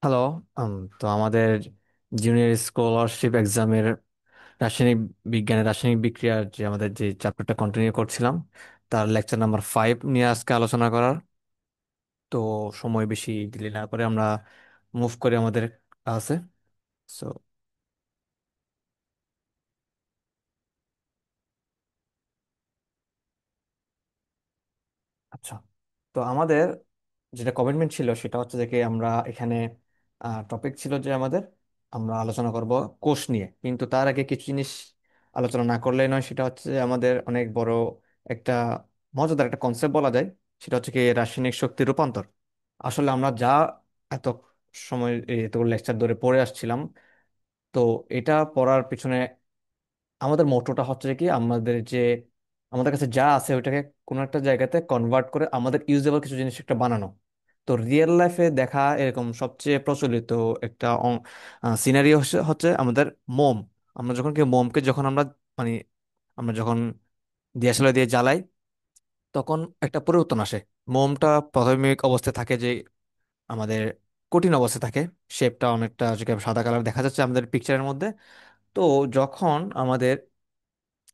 Hello. তো আমাদের junior scholarship এক্সামের রাসায়নিক রাসায়নিক বিক্রিয়ার যে আমাদের যে চ্যাপ্টারটা কন্টিনিউ করছিলাম, তার লেকচার নাম্বার 5 নিয়ে আজকে আলোচনা করার। তো সময় বেশি ডিলে না করে আমরা মুভ করে আমাদের ক্লাসে। সো আচ্ছা, তো আমাদের যেটা কমিটমেন্ট ছিল সেটা হচ্ছে যে কি আমরা এখানে টপিক ছিল যে আমরা আলোচনা করব কোষ নিয়ে, কিন্তু তার আগে কিছু জিনিস আলোচনা না করলেই নয়। সেটা হচ্ছে যে আমাদের অনেক বড় একটা মজাদার একটা কনসেপ্ট বলা যায়। সেটা হচ্ছে কি রাসায়নিক শক্তি রূপান্তর। আসলে আমরা যা এত সময় এত লেকচার ধরে পড়ে আসছিলাম, তো এটা পড়ার পিছনে আমাদের মোটোটা হচ্ছে কি আমাদের কাছে যা আছে ওইটাকে কোনো একটা জায়গাতে কনভার্ট করে আমাদের ইউজেবল কিছু জিনিস একটা বানানো। তো রিয়েল লাইফে দেখা এরকম সবচেয়ে প্রচলিত একটা সিনারিও হচ্ছে আমাদের মোম। আমরা যখন কি মোমকে যখন মানে আমরা যখন দিয়াশালা দিয়ে জ্বালাই, তখন একটা পরিবর্তন আসে। মোমটা প্রাথমিক অবস্থায় থাকে যে আমাদের কঠিন অবস্থায় থাকে, শেপটা অনেকটা সাদা কালার দেখা যাচ্ছে আমাদের পিকচারের মধ্যে। তো যখন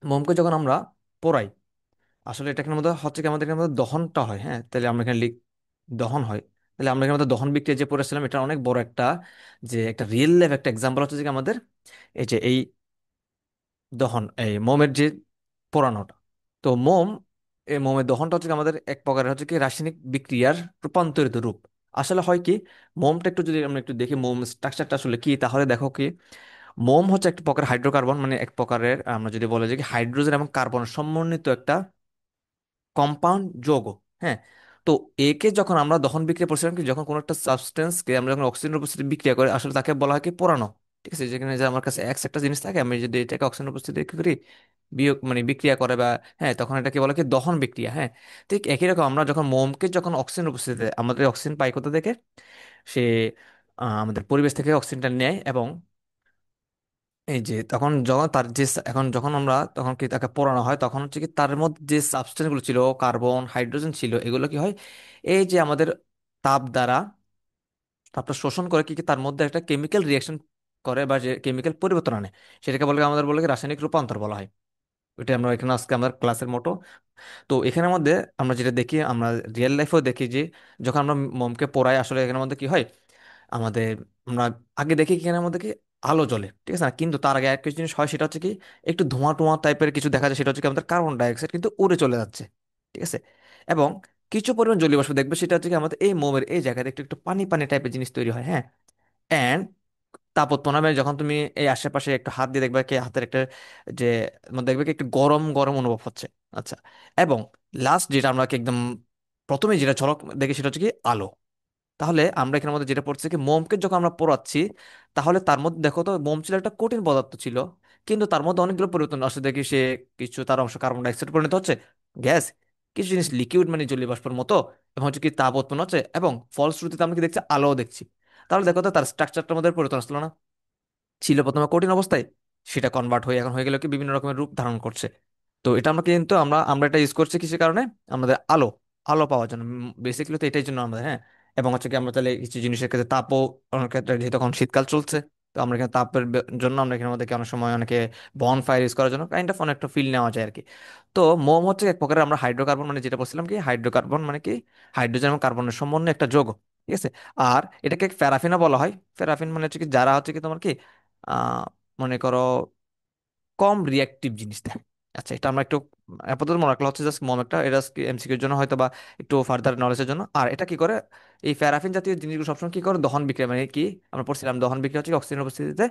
মোমকে আমরা পোড়াই, আসলে এটাকে মধ্যে হচ্ছে কি আমাদের এখানের মধ্যে দহনটা হয়। হ্যাঁ, তাহলে আমরা এখানে দহন হয়। তাহলে আমরা এখানে মধ্যে দহন বিক্রিয়া যে পড়েছিলাম, এটা অনেক বড় একটা রিয়েল লাইফ একটা এক্সাম্পল হচ্ছে যে আমাদের এই দহন, এই মোমের যে পোড়ানোটা। তো এই মোমের দহনটা হচ্ছে কি আমাদের এক প্রকারের হচ্ছে কি রাসায়নিক বিক্রিয়ার রূপান্তরিত রূপ। আসলে হয় কি, মোমটা একটু যদি আমরা একটু দেখি মোম স্ট্রাকচারটা আসলে কি, তাহলে দেখো কি মোম হচ্ছে একটা প্রকার হাইড্রোকার্বন, মানে এক প্রকারের আমরা যদি বলে যে কি হাইড্রোজেন এবং কার্বন সমন্বিত একটা কম্পাউন্ড যৌগ। হ্যাঁ, তো একে যখন আমরা দহন বিক্রিয়া পরিচালনা করি, যখন কোনো একটা সাবস্টেন্সকে আমরা যখন অক্সিজেনের উপস্থিতি বিক্রিয়া করি, আসলে তাকে বলা হয় কি পোড়ানো। ঠিক আছে, যেখানে যে আমার কাছে এক্স একটা জিনিস থাকে, আমি যদি এটাকে অক্সিজেনের উপস্থিতি কি করি, বিয়োগ মানে বিক্রিয়া করে বা হ্যাঁ, তখন এটাকে বলা কি দহন বিক্রিয়া। হ্যাঁ, ঠিক একই রকম আমরা যখন মোমকে যখন অক্সিজেন উপস্থিতিতে আমাদের অক্সিজেন পাই কোথা থেকে, সে আমাদের পরিবেশ থেকে অক্সিজেনটা নেয়, এবং এই যে তখন যখন তার যে এখন যখন আমরা তখন কি তাকে পোড়ানো হয়, তখন হচ্ছে কি তার মধ্যে যে সাবস্টেন্স গুলো ছিল, কার্বন হাইড্রোজেন ছিল, এগুলো কি হয়, এই যে আমাদের তাপ দ্বারা তাপটা শোষণ করে কি কি তার মধ্যে একটা কেমিক্যাল রিয়াকশন করে, বা যে কেমিক্যাল পরিবর্তন আনে, সেটাকে আমাদের বলে কি রাসায়নিক রূপান্তর বলা হয়। ওইটা আমরা এখানে আজকে আমাদের ক্লাসের মোটো। তো এখানের মধ্যে আমরা যেটা দেখি, আমরা রিয়েল লাইফেও দেখি যে যখন আমরা মোমকে পোড়াই, আসলে এখানের মধ্যে কি হয়, আমাদের আমরা আগে দেখি কি এখানের মধ্যে কি আলো জ্বলে, ঠিক আছে না, কিন্তু তার আগে এক কিছু জিনিস হয়, সেটা হচ্ছে কি একটু ধোঁয়া টোঁয়া টাইপের কিছু দেখা যায়। সেটা হচ্ছে কি আমাদের কার্বন ডাইঅক্সাইড কিন্তু উড়ে চলে যাচ্ছে। ঠিক আছে, এবং কিছু পরিমাণ জলীয় বাষ্প দেখবে, সেটা হচ্ছে কি আমাদের এই মোমের এই জায়গাতে একটু একটু পানি পানি টাইপের জিনিস তৈরি হয়। হ্যাঁ, অ্যান্ড তাপোৎপন্ন মানে যখন তুমি এই আশেপাশে একটু হাত দিয়ে দেখবে কি হাতের একটা যে মধ্যে দেখবে কি একটু গরম গরম অনুভব হচ্ছে। আচ্ছা, এবং লাস্ট যেটা আমরা কি একদম প্রথমে যেটা ঝলক দেখি, সেটা হচ্ছে কি আলো। তাহলে আমরা এখানের মধ্যে যেটা পড়ছি কি মোমকে যখন আমরা পোড়াচ্ছি, তাহলে তার মধ্যে দেখো তো মোম ছিল একটা কঠিন পদার্থ ছিল, কিন্তু তার মধ্যে অনেকগুলো পরিবর্তন আসলে দেখি সে কিছু তার অংশ কার্বন ডাইঅক্সাইড পরিণত হচ্ছে, গ্যাস, কিছু জিনিস লিকুইড মানে জলীয় বাষ্পের মতো, এবং হচ্ছে কি তাপ উৎপন্ন হচ্ছে, এবং ফলশ্রুতিতে আমরা কি দেখছি, আলোও দেখছি। তাহলে দেখো তো তার স্ট্রাকচারটার মধ্যে পরিবর্তন আসলো না? ছিল প্রথমে কঠিন অবস্থায়, সেটা কনভার্ট হয়ে এখন হয়ে গেল কি বিভিন্ন রকমের রূপ ধারণ করছে। তো এটা আমরা কিন্তু আমরা এটা ইউজ করছি কিসের কারণে, আমাদের আলো আলো পাওয়ার জন্য। বেসিক্যালি তো এটাই জন্য আমাদের। হ্যাঁ, এবং হচ্ছে কি আমরা তাহলে কিছু জিনিসের ক্ষেত্রে তাপও, অনেক ক্ষেত্রে যেহেতু এখন শীতকাল চলছে, তো আমরা এখানে তাপের জন্য আমরা এখানে মধ্যে অনেক সময় অনেকে বন ফায়ার ইউজ করার জন্য কাইন্ড অফ অনেকটা ফিল নেওয়া যায় আর কি। তো মোম হচ্ছে এক প্রকারের আমরা হাইড্রোকার্বন, মানে যেটা বলছিলাম কি হাইড্রোকার্বন মানে কি হাইড্রোজেন এবং কার্বনের সমন্বয়ে একটা যৌগ। ঠিক আছে, আর এটাকে প্যারাফিনও বলা হয়। প্যারাফিন মানে হচ্ছে কি যারা হচ্ছে কি তোমার কি আহ মনে করো কম রিয়াক্টিভ জিনিস দেয়। আচ্ছা, এটা আমরা একটু আপাতত মনে রাখলাম হচ্ছে জাস্ট মম একটা, এটা এমসিকিউর জন্য হয়তো বা একটু ফার্দার নলেজের জন্য। আর এটা কি করে, এই প্যারাফিন জাতীয় জিনিসগুলো সবসময় কি করে, দহন বিক্রিয়া মানে কি আমরা পড়ছিলাম, দহন বিক্রিয়া হচ্ছে অক্সিজেন উপস্থিতিতে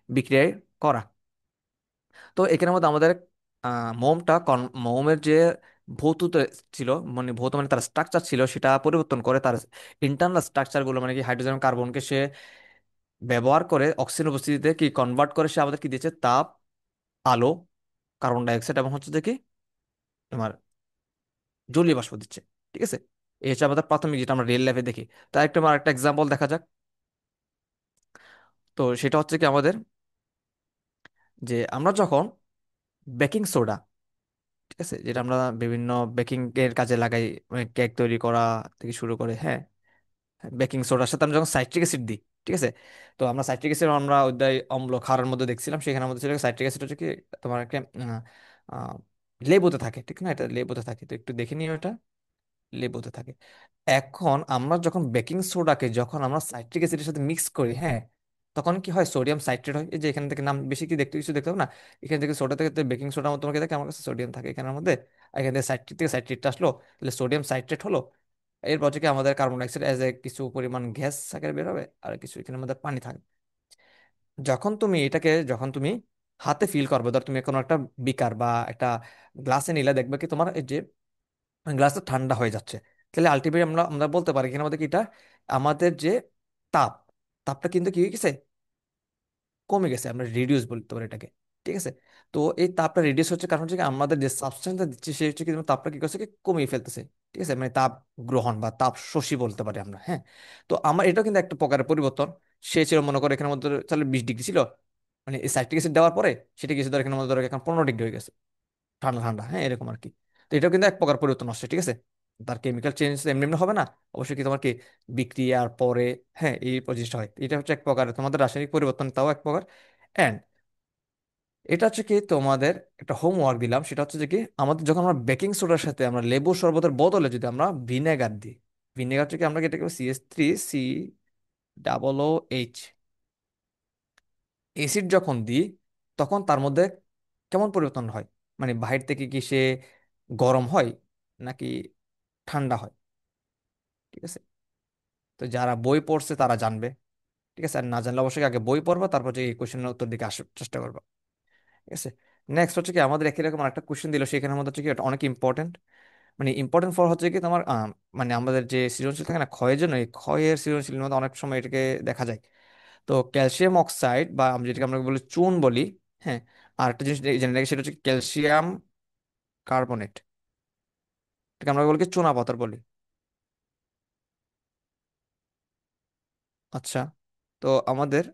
বিক্রিয়া করা। তো এখানের মধ্যে আমাদের মোমের যে ভৌততে ছিল, মানে ভৌত মানে তার স্ট্রাকচার ছিল, সেটা পরিবর্তন করে তার ইন্টারনাল স্ট্রাকচার গুলো, মানে কি হাইড্রোজেন কার্বনকে সে ব্যবহার করে অক্সিজেন উপস্থিতিতে কি কনভার্ট করে সে আমাদের কি দিয়েছে, তাপ, আলো, কার্বন ডাই অক্সাইড, এবং হচ্ছে যে কি তোমার জলীয় বাষ্প দিচ্ছে। ঠিক আছে, এই হচ্ছে আমাদের প্রাথমিক যেটা আমরা রিয়েল লাইফে দেখি। তার একটা আমার একটা এক্সাম্পল দেখা যাক। তো সেটা হচ্ছে কি আমাদের যে আমরা যখন বেকিং সোডা, ঠিক আছে, যেটা আমরা বিভিন্ন বেকিং এর কাজে লাগাই, কেক তৈরি করা থেকে শুরু করে, হ্যাঁ, বেকিং সোডার সাথে আমরা যখন সাইট্রিক অ্যাসিড দিই, ঠিক আছে। তো আমরা সাইট্রিক অ্যাসিড আমরা অধ্যায় অম্ল ক্ষারের মধ্যে দেখছিলাম, সেখানে মধ্যে ছিল সাইট্রিক অ্যাসিড হচ্ছে কি তোমার একটা আহ, লেবুতে থাকে, ঠিক না? এটা লেবুতে থাকে, তো একটু দেখে নিও এটা লেবুতে থাকে। এখন আমরা যখন বেকিং সোডাকে যখন আমরা সাইট্রিক অ্যাসিডের সাথে মিক্স করি, হ্যাঁ, তখন কি হয়? সোডিয়াম সাইট্রেট হয়। এই যে এখান থেকে নাম বেশি কি দেখতে কিছু দেখতে হবে না, এখান থেকে সোডা থেকে বেকিং সোডার মতো তোমাকে দেখে আমার কাছে সোডিয়াম থাকে এখানের মধ্যে, আর এখান থেকে সাইট্রিক থেকে সাইট্রেটটা আসলো, তাহলে সোডিয়াম সাইট্রেট হলো। এরপর থেকে আমাদের কার্বন ডাইঅক্সাইড এজ এ কিছু পরিমাণ গ্যাস আকারে বের হবে, আর কিছু এখানের মধ্যে পানি থাকবে। যখন তুমি হাতে ফিল করবে, ধর তুমি কোনো একটা বিকার বা একটা গ্লাসে নিলে, দেখবে কি তোমার এই যে গ্লাসটা ঠান্ডা হয়ে যাচ্ছে, তাহলে আলটিমেটলি আমরা আমরা বলতে পারি এখানে আমাদের কি এটা আমাদের যে তাপ, তাপটা কিন্তু কি হয়ে গেছে, কমে গেছে, আমরা রিডিউস বলতে পারি এটাকে। ঠিক আছে। তো এই তাপটা রিডিউস হচ্ছে কারণ হচ্ছে কি আমাদের যে সাবস্টেন্সটা দিচ্ছে সে হচ্ছে কি তোমার তাপটা কি করছে কি কমিয়ে ফেলতেছে। ঠিক আছে, মানে তাপ গ্রহণ বা তাপ শোষী বলতে পারি আমরা, হ্যাঁ। তো আমার এটাও কিন্তু একটা প্রকারের পরিবর্তন। সে ছিল মনে করো এখানের মধ্যে তাহলে 20 ডিগ্রি ছিল, মানে এই সাইট্রিক অ্যাসিড দেওয়ার পরে সেটা কিছু ধর এখানের মধ্যে ধরো এখন 15 ডিগ্রি হয়ে গেছে, ঠান্ডা ঠান্ডা, হ্যাঁ, এরকম আর কি। তো এটাও কিন্তু এক প্রকার পরিবর্তন আসছে, ঠিক আছে। তার কেমিক্যাল চেঞ্জ এমনি এমনি হবে না, অবশ্যই কি তোমার কি বিক্রিয়ার পরে, হ্যাঁ, এই জিনিসটা হয়। এটা হচ্ছে এক প্রকার তোমাদের রাসায়নিক পরিবর্তন, তাও এক প্রকার। অ্যান্ড এটা হচ্ছে কি তোমাদের একটা হোমওয়ার্ক দিলাম, সেটা হচ্ছে যে কি আমাদের যখন আমরা বেকিং সোডার সাথে আমরা লেবু শরবতের বদলে যদি আমরা ভিনেগার দিই, ভিনেগার হচ্ছে কি আমরা এটাকে CH3COOH অ্যাসিড যখন দিই, তখন তার মধ্যে কেমন পরিবর্তন হয়, মানে বাহির থেকে কি সে গরম হয় নাকি ঠান্ডা হয়? ঠিক আছে। তো যারা বই পড়ছে তারা জানবে, ঠিক আছে। আর না জানলে অবশ্যই আগে বই পড়বা, তারপর যে এই কোশ্চেনের উত্তর দিকে আসার চেষ্টা করবা। ঠিক আছে। নেক্সট হচ্ছে কি আমাদের একই রকম একটা কোশ্চেন দিল, সেখানের মধ্যে হচ্ছে কি এটা অনেক ইম্পর্টেন্ট, মানে ইম্পর্টেন্ট ফর হচ্ছে কি তোমার মানে আমাদের যে সৃজনশীল থাকে না ক্ষয়ের জন্য, এই ক্ষয়ের সৃজনশীলের মধ্যে অনেক সময় এটাকে দেখা যায়। তো ক্যালসিয়াম অক্সাইড বা যেটাকে আমরা বলি চুন বলি, হ্যাঁ, আর একটা জিনিস জেনে রাখি সেটা হচ্ছে ক্যালসিয়াম কার্বনেট, এটাকে আমরা বলি কি চুনা পাথর বলি। আচ্ছা। তো আমাদের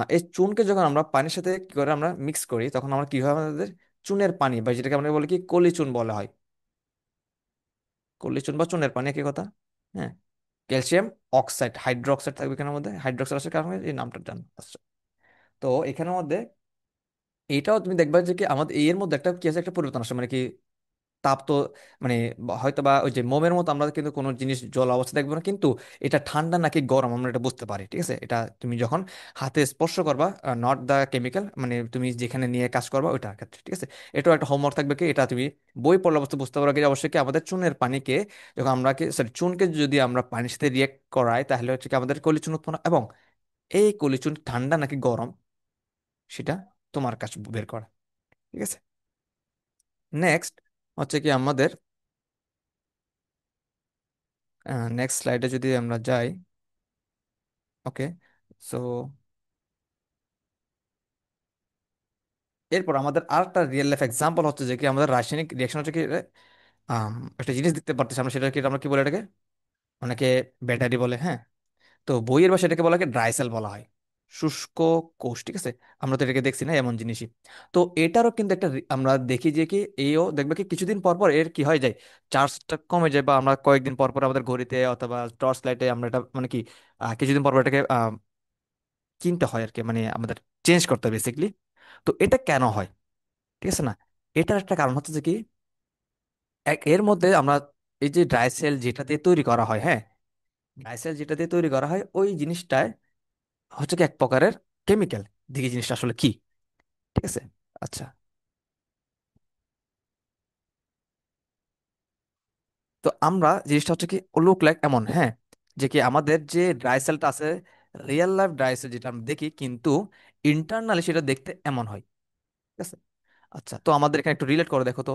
এই চুনকে যখন আমরা পানির সাথে কি করে আমরা মিক্স করি, তখন আমরা কি হয় আমাদের চুনের পানি বা যেটাকে আমরা বলি কি কলি চুন বলা হয়, কলি চুন বা চুনের পানি একই কথা, হ্যাঁ। ক্যালসিয়াম অক্সাইড হাইড্রোক্সাইড থাকবে এখানের মধ্যে, হাইড্রোক্সাইড আসার কারণে এই নামটা জান। আচ্ছা। তো এখানের মধ্যে এইটাও তুমি দেখবা যে কি আমাদের এর মধ্যে একটা কি আছে, একটা পরিবর্তন আসে, মানে কি তাপ তো মানে হয়তো বা ওই যে মোমের মতো আমরা কিন্তু কোনো জিনিস জল অবস্থা দেখবো না, কিন্তু এটা ঠান্ডা নাকি গরম আমরা এটা বুঝতে পারি। ঠিক আছে, এটা তুমি যখন হাতে স্পর্শ করবা, নট দ্য কেমিক্যাল, মানে তুমি যেখানে নিয়ে কাজ করবা ওইটার ক্ষেত্রে। ঠিক আছে। এটাও একটা হোমওয়ার্ক থাকবে কি, এটা তুমি বই পড়লে অবস্থা বুঝতে পারবে কি যে অবশ্যই কি আমাদের চুনের পানিকে যখন আমরা কি সরি চুনকে যদি আমরা পানির সাথে রিয়েক্ট করাই, তাহলে হচ্ছে কি আমাদের কলিচুন উৎপন্ন, এবং এই কলিচুন ঠান্ডা নাকি গরম সেটা তোমার কাছে বের করা। ঠিক আছে। নেক্সট হচ্ছে কি আমাদের নেক্সট স্লাইডে যদি আমরা যাই, ওকে। সো এরপর আমাদের আরেকটা রিয়েল লাইফ এক্সাম্পল হচ্ছে যে কি আমাদের রাসায়নিক রিয়াকশন হচ্ছে কি একটা জিনিস দেখতে পারতেছি আমরা, সেটা কি আমরা কি বলে এটাকে অনেকে ব্যাটারি বলে, হ্যাঁ। তো বইয়ের ভাষায় এটাকে বলা হয় ড্রাই সেল বলা হয়, শুষ্ক কোষ। ঠিক আছে। আমরা তো এটাকে দেখছি না এমন জিনিসই। তো এটারও কিন্তু একটা আমরা দেখি যে কি এও দেখবে কি কিছুদিন পর পর এর কি হয়ে যায়, চার্জটা কমে যায়, বা আমরা কয়েকদিন পর পর আমাদের ঘড়িতে অথবা টর্চ লাইটে আমরা এটা মানে কি কিছুদিন পর পর এটাকে কিনতে হয় আর কি, মানে আমাদের চেঞ্জ করতে হয় বেসিকলি। তো এটা কেন হয়? ঠিক আছে না, এটার একটা কারণ হচ্ছে যে কি এর মধ্যে আমরা এই যে ড্রাই সেল যেটা দিয়ে তৈরি করা হয়, হ্যাঁ, ড্রাই সেল যেটা দিয়ে তৈরি করা হয় ওই জিনিসটায় হচ্ছে কি এক প্রকারের কেমিক্যাল, দেখি জিনিসটা আসলে কি। ঠিক আছে। আচ্ছা। তো আমরা জিনিসটা হচ্ছে কি লুক লাইক এমন, হ্যাঁ, যে কি আমাদের যে ড্রাই সেলটা আছে, রিয়েল লাইফ ড্রাই সেল যেটা আমরা দেখি, কিন্তু ইন্টারনালি সেটা দেখতে এমন হয়। ঠিক আছে। আচ্ছা। তো আমাদের এখানে একটু রিলেট করে দেখো তো,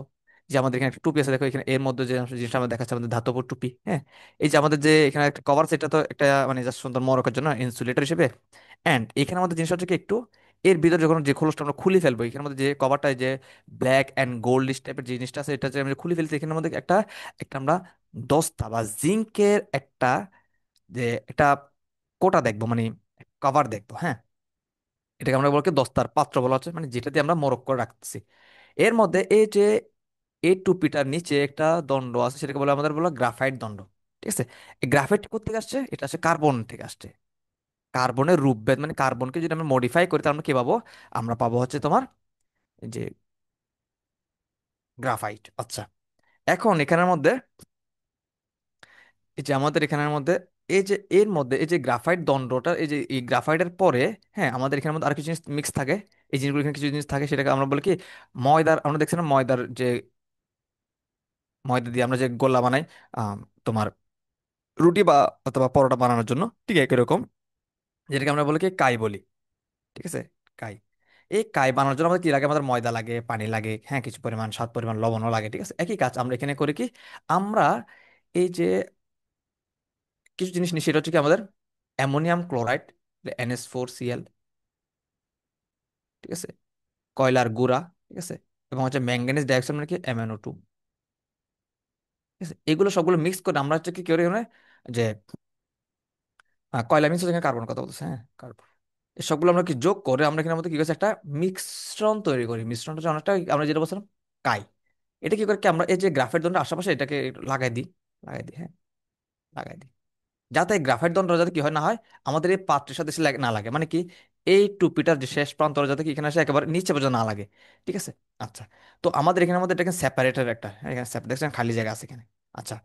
যে আমাদের এখানে একটা টুপি আছে, দেখো এখানে এর মধ্যে যে জিনিসটা আমরা দেখাচ্ছি আমাদের ধাতব টুপি, হ্যাঁ। এই যে আমাদের যে এখানে একটা কভার, সেটা তো একটা মানে জাস্ট সুন্দর মরকের জন্য ইনসুলেটর হিসেবে। এন্ড এখানে আমাদের জিনিসটা হচ্ছে কি একটু এর ভিতরে যখন যে খোলসটা আমরা খুলে ফেলবো, এখানে মধ্যে যে কভারটা যে ব্ল্যাক অ্যান্ড গোল্ডিশ টাইপের যে জিনিসটা আছে, এটা যে আমরা খুলে ফেলছি, এখানের মধ্যে একটা একটা আমরা দস্তা বা জিঙ্কের একটা যে একটা কোটা দেখবো, মানে কভার দেখবো, হ্যাঁ। এটাকে আমরা বলকে দস্তার পাত্র বলা হচ্ছে, মানে যেটা দিয়ে আমরা মোড়ক করে রাখতেছি। এর মধ্যে এই যে এই টুপিটার নিচে একটা দণ্ড আছে, সেটাকে বলে আমাদের বলা গ্রাফাইট দণ্ড। ঠিক আছে। এই গ্রাফাইট কোথা থেকে আসছে? এটা আসছে কার্বন থেকে আসছে। কার্বনের রূপভেদ মানে কার্বনকে যদি আমরা মডিফাই করি তাহলে আমরা কি পাবো? আমরা পাবো হচ্ছে তোমার এই যে গ্রাফাইট। আচ্ছা, এখন এখানের মধ্যে এই যে আমাদের এখানের মধ্যে এই যে এর মধ্যে এই যে গ্রাফাইট দণ্ডটা, এই যে এই গ্রাফাইটের পরে, হ্যাঁ, আমাদের এখানের মধ্যে আর কিছু জিনিস মিক্স থাকে। এই জিনিসগুলো এখানে কিছু জিনিস থাকে, সেটাকে আমরা বলি কি ময়দার, আমরা দেখছি না ময়দার যে ময়দা দিয়ে আমরা যে গোলা বানাই, আম, তোমার রুটি বা অথবা পরোটা বানানোর জন্য, ঠিক একই রকম, যেটাকে আমরা বলি কি কাই বলি। ঠিক আছে, কাই। এই কাই বানানোর জন্য আমাদের কি লাগে? আমাদের ময়দা লাগে, পানি লাগে, হ্যাঁ, কিছু পরিমাণ স্বাদ পরিমাণ লবণও লাগে। ঠিক আছে, একই কাজ আমরা এখানে করি কি, আমরা এই যে কিছু জিনিস নিই, সেটা হচ্ছে কি আমাদের অ্যামোনিয়াম ক্লোরাইড, NH4Cl, ঠিক আছে, কয়লার গুঁড়া, ঠিক আছে, এবং হচ্ছে ম্যাঙ্গানিজ ডাইঅক্সাইড মানে কি MnO2, ঠিক আছে, এগুলো সবগুলো মিক্স করে আমরা হচ্ছে কি করি এখানে, যে কয়লা মিক্স হচ্ছে কার্বন কথা বলতেছে, হ্যাঁ, কার্বন। এই সবগুলো আমরা কি যোগ করে আমরা এখানে মধ্যে কি করছি, একটা মিশ্রণ তৈরি করি। মিশ্রণটা হচ্ছে অনেকটা আমরা যেটা বলছিলাম কাই। এটা কি করে কি আমরা এই যে গ্রাফের দণ্ডের আশেপাশে এটাকে একটু লাগাই দিই, লাগাই দিই, হ্যাঁ, লাগাই দিই, যাতে গ্রাফাইট দণ্ডটা যাতে কি হয় না হয় আমাদের এই পাত্রের সাথে এসে না লাগে, মানে কি এই টুপিটার যে শেষ প্রান্তটা যাতে কি এখানে এসে একেবারে নিচে পর্যন্ত না লাগে। ঠিক আছে, আচ্ছা, তো আমাদের এখানের মধ্যে এটাকে সেপারেটর একটা, হ্যাঁ, এখানে দেখছেন খালি জায়গা আছে এখানে। আচ্ছা,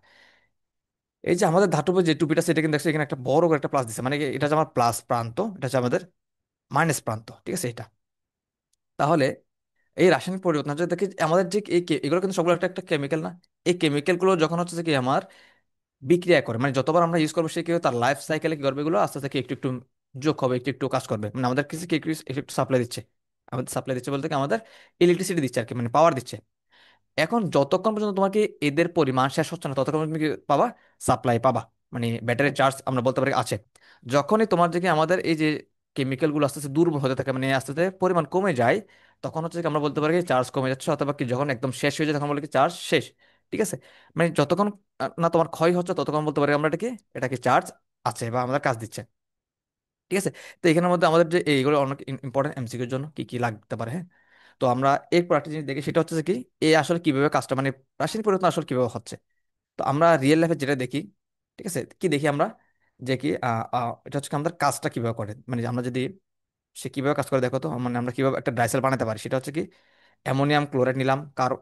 এই যে আমাদের ধাতব যে টুপিটা সেটা কিন্তু দেখছো এখানে একটা বড় করে একটা প্লাস দিচ্ছে, মানে কি এটা হচ্ছে আমার প্লাস প্রান্ত, এটা হচ্ছে আমাদের মাইনাস প্রান্ত। ঠিক আছে, এটা তাহলে এই রাসায়নিক পরিবর্তন হচ্ছে দেখি আমাদের যে এগুলো কিন্তু সবগুলো একটা একটা কেমিক্যাল না? এই কেমিক্যাল গুলো যখন হচ্ছে যে কি আমার বিক্রিয়া করে, মানে যতবার আমরা ইউজ করবো সে কি হবে, তার লাইফ সাইকেলে কি করবে, এগুলো আস্তে আস্তে কি একটু একটু যোগ হবে, একটু একটু কাজ করবে, মানে আমাদের কিছু কি একটু একটু সাপ্লাই দিচ্ছে। আমাদের সাপ্লাই দিচ্ছে বলতে কি আমাদের ইলেকট্রিসিটি দিচ্ছে আর কি, মানে পাওয়ার দিচ্ছে। এখন যতক্ষণ পর্যন্ত তোমাকে এদের পরিমাণ শেষ হচ্ছে না ততক্ষণ পর্যন্ত তুমি কি পাবা? সাপ্লাই পাবা, মানে ব্যাটারি চার্জ আমরা বলতে পারি আছে। যখনই তোমার দিকে আমাদের এই যে কেমিক্যাল গুলো আস্তে আস্তে দুর্বল হতে থাকে, মানে আস্তে আস্তে পরিমাণ কমে যায়, তখন হচ্ছে কি আমরা বলতে পারি চার্জ কমে যাচ্ছে, অথবা কি যখন একদম শেষ হয়ে যায় তখন বলি কি চার্জ শেষ। ঠিক আছে, মানে যতক্ষণ না তোমার ক্ষয় হচ্ছে ততক্ষণ বলতে পারি আমরা এটাকে চার্জ আছে বা আমাদের কাজ দিচ্ছে। ঠিক আছে, তো এখানের মধ্যে আমাদের যে এইগুলো অনেক ইম্পর্টেন্ট MCQর জন্য কি কি লাগতে পারে, হ্যাঁ। তো আমরা এরপর একটা জিনিস দেখি, সেটা হচ্ছে যে কি এ আসলে কিভাবে কাজটা, মানে রাসায়নিক পরিবর্তন আসলে কিভাবে হচ্ছে। তো আমরা রিয়েল লাইফে যেটা দেখি, ঠিক আছে, কি দেখি আমরা, যে কি এটা হচ্ছে কি আমাদের কাজটা কিভাবে করে, মানে আমরা যদি সে কিভাবে কাজ করে দেখো তো, মানে আমরা কিভাবে একটা ড্রাইসেল বানাতে পারি, সেটা হচ্ছে কি অ্যামোনিয়াম ক্লোরাইড নিলাম,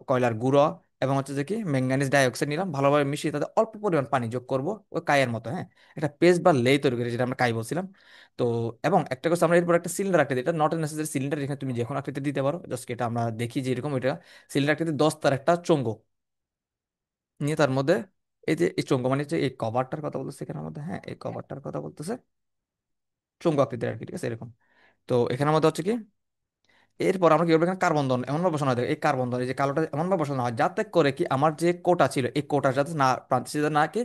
কয়লার গুঁড়ো, এবং হচ্ছে যে কি ম্যাঙ্গানিজ ডাইঅক্সাইড নিলাম, ভালোভাবে মিশিয়ে তাতে অল্প পরিমাণ পানি যোগ করব, ওই কাইয়ের মতো, হ্যাঁ, একটা পেস্ট বা লেই তৈরি করি, যেটা আমরা কাই বলছিলাম। তো এবং একটা কথা আমরা এরপর একটা সিলিন্ডার আকৃতি, এটা নট নেসেসারি সিলিন্ডার, এখানে তুমি যে কোনো আকৃতি দিতে পারো, জাস্ট এটা আমরা দেখি যে এরকম ওইটা সিলিন্ডার আকৃতি 10 তার একটা চোঙ্গ নিয়ে তার মধ্যে এই যে এই চোঙ্গ মানে যে এই কভারটার কথা বলতেছে এখানের মধ্যে, হ্যাঁ, এই কভারটার কথা বলতেছে, চোঙ্গ আকৃতির আর কি, ঠিক আছে, এরকম। তো এখানের মধ্যে হচ্ছে কি এরপর আমরা কি করবো, এখানে কার্বন দন এমনভাবে বসানো হয়, এই কার্বন দন এই যে কালোটা এমনভাবে বসানো হয় যাতে করে কি আমার যে কোটা ছিল এই কোটা যাতে না প্রান্ত যাতে না কি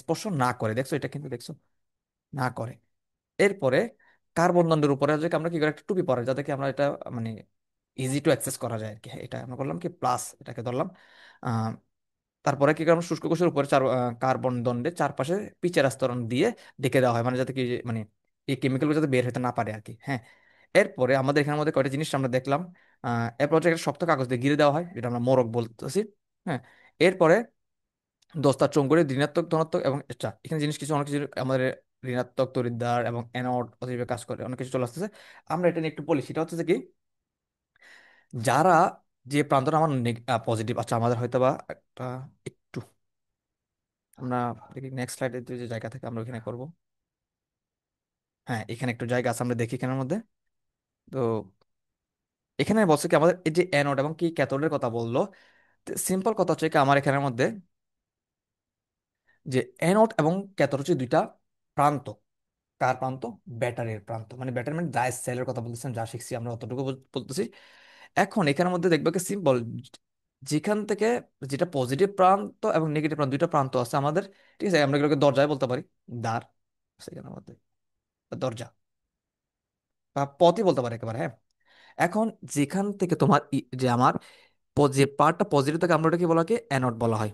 স্পর্শ না করে, দেখছো এটা কিন্তু দেখছো না করে। এরপরে কার্বন দণ্ডের উপরে হচ্ছে কি আমরা কি করে একটা টুপি পরে যাতে কি আমরা এটা মানে ইজি টু অ্যাক্সেস করা যায় আর কি, হ্যাঁ, এটা আমরা করলাম কি প্লাস, এটাকে ধরলাম। তারপরে কি করলাম, শুষ্ক কোষের উপরে কার্বন দণ্ডে চারপাশে পিচের আস্তরণ দিয়ে ঢেকে দেওয়া হয়, মানে যাতে কি মানে এই কেমিক্যালগুলো যাতে বের হতে না পারে আর কি, হ্যাঁ। এরপরে আমাদের এখানের মধ্যে কয়টা জিনিস আমরা দেখলাম, এরপর হচ্ছে একটা শক্ত কাগজ দিয়ে ঘিরে দেওয়া হয়, যেটা আমরা মোড়ক বলতেছি, হ্যাঁ। এরপরে দস্তার চোঙ করে ঋণাত্মক ধনাত্মক এবং আচ্ছা এখানে জিনিস কিছু অনেক কিছু আমাদের ঋণাত্মক তড়িৎদ্বার এবং অ্যানোড অতিবে কাজ করে, অনেক কিছু চলে আসতেছে। আমরা এটা নিয়ে একটু বলি, সেটা হচ্ছে যে কি যারা যে প্রান্তটা আমার পজিটিভ, আচ্ছা আমাদের হয়তো বা একটা একটু আমরা দেখি নেক্সট স্লাইডে যে জায়গা থেকে আমরা ওখানে করব, হ্যাঁ, এখানে একটু জায়গা আছে আমরা দেখি এখানের মধ্যে। তো এখানে বলছে কি আমাদের এই যে অ্যানোড এবং কি ক্যাথোডের কথা বললো, সিম্পল কথা হচ্ছে কি আমার এখানের মধ্যে যে অ্যানোড এবং ক্যাথোড হচ্ছে দুইটা প্রান্ত। কার প্রান্ত? ব্যাটারির প্রান্ত, মানে ব্যাটারি মানে ডায়াস সেলের কথা বলতেছেন, যা শিখছি আমরা অতটুকু বলতেছি। এখন এখানের মধ্যে দেখবে কি সিম্পল, যেখান থেকে যেটা পজিটিভ প্রান্ত এবং নেগেটিভ প্রান্ত দুইটা প্রান্ত আছে আমাদের, ঠিক আছে, আমরা এগুলোকে দরজায় বলতে পারি, দ্বার সেখানের মধ্যে, দরজা বা পথই বলতে পারি একেবারে, হ্যাঁ। এখন যেখান থেকে তোমার যে আমার যে পার্টটা পজিটিভ থাকে আমরা ওটাকে বলা হয় অ্যানোড বলা হয়,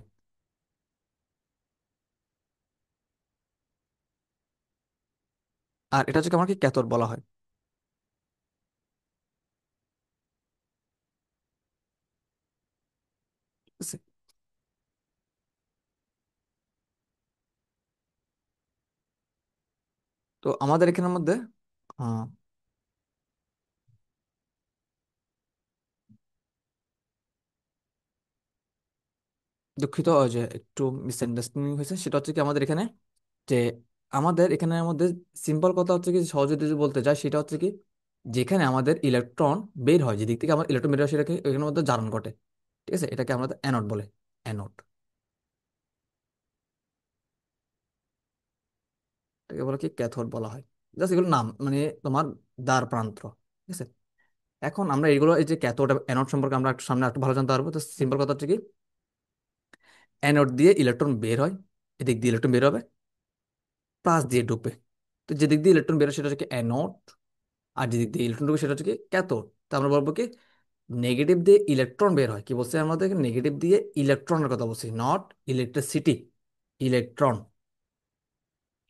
আর এটা হচ্ছে কি আমাকে ক্যাথোড বলা হয়। ঠিক আছে, তো আমাদের এখানের মধ্যে আহ, দুঃখিত, ওই যে একটু মিসআন্ডারস্ট্যান্ডিং হয়েছে। সেটা হচ্ছে কি আমাদের এখানে যে আমাদের এখানের মধ্যে সিম্পল কথা হচ্ছে কি, সহজে যদি বলতে চাই সেটা হচ্ছে কি, যেখানে আমাদের ইলেকট্রন বের হয়, যেদিক থেকে আমার ইলেকট্রন বের হয় সেটাকে এখানের মধ্যে জারণ ঘটে। ঠিক আছে, এটাকে আমরা অ্যানোড বলে। অ্যানোড, এটাকে বলে কি ক্যাথোড বলা হয়। জাস্ট এগুলো নাম, মানে তোমার দ্বার প্রান্ত। ঠিক আছে, এখন আমরা এইগুলো, এই যে ক্যাথোড অ্যানোড সম্পর্কে আমরা একটু সামনে একটু ভালো জানতে পারবো। তো সিম্পল কথা হচ্ছে কি, অ্যানোড দিয়ে ইলেকট্রন বের হয়, এদিক দিয়ে ইলেকট্রন বের হবে, প্লাস দিয়ে ঢুকবে। তো যেদিক দিয়ে ইলেকট্রন বের হয় সেটা হচ্ছে কি অ্যানোড, আর যেদিক দিয়ে ইলেকট্রন ঢুকবে সেটা হচ্ছে কি ক্যাথোড। তো আমরা বলবো কি, নেগেটিভ দিয়ে ইলেকট্রন বের হয়, কি বলছি আমাদের, নেগেটিভ দিয়ে ইলেকট্রনের কথা বলছি, নট ইলেকট্রিসিটি। ইলেকট্রন,